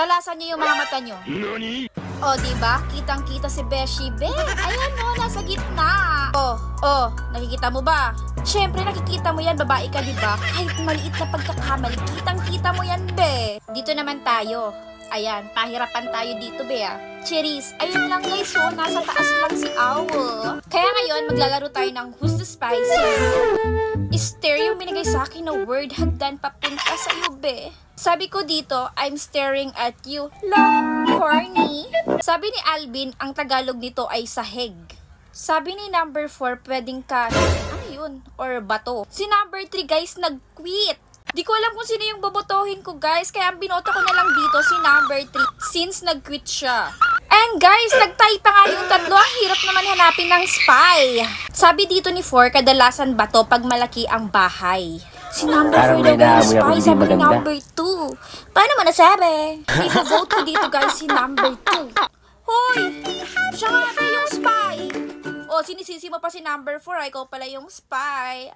Talasan niyo yung mga mata niyo. O, diba? Kitang-kita si Beshi, be. Ayan o, nasa gitna. O, nakikita mo ba? Siyempre, nakikita mo yan, babae ka, diba? Kahit maliit na pagkakamali, kitang-kita mo yan, be. Dito naman tayo. Ayan, pahirapan tayo dito, be, ah. Cherise, ayun lang guys, oh, nasa taas lang si Owl. Kaya ngayon, maglalaro tayo ng Who's the Spicy? Stare yung binigay sa akin na word hagdan papunta sa iyo, be. Sabi ko dito, I'm staring at you. Long, corny. Sabi ni Alvin, ang Tagalog nito ay sahig. Sabi ni number 4, pwedeng kahit, ano yun, or bato. Si number 3, guys, nag-quit. Di ko alam kung sino yung bobotohin ko, guys. Kaya ang binoto ko na lang dito si number 3 since nag-quit siya. And guys, nag-tie pa nga yung tatlo. Ang hirap naman hanapin ng spy. Sabi dito ni 4, kadalasan bato pag malaki ang bahay. Si number 4 daw yung spy, sabi ni number 2. Paano mo nasabi? I-vote ko dito, guys, si number 2. Hoy! Siya nga ba yung spy? O, sinisisi mo pa si number 4, ikaw pala yung spy.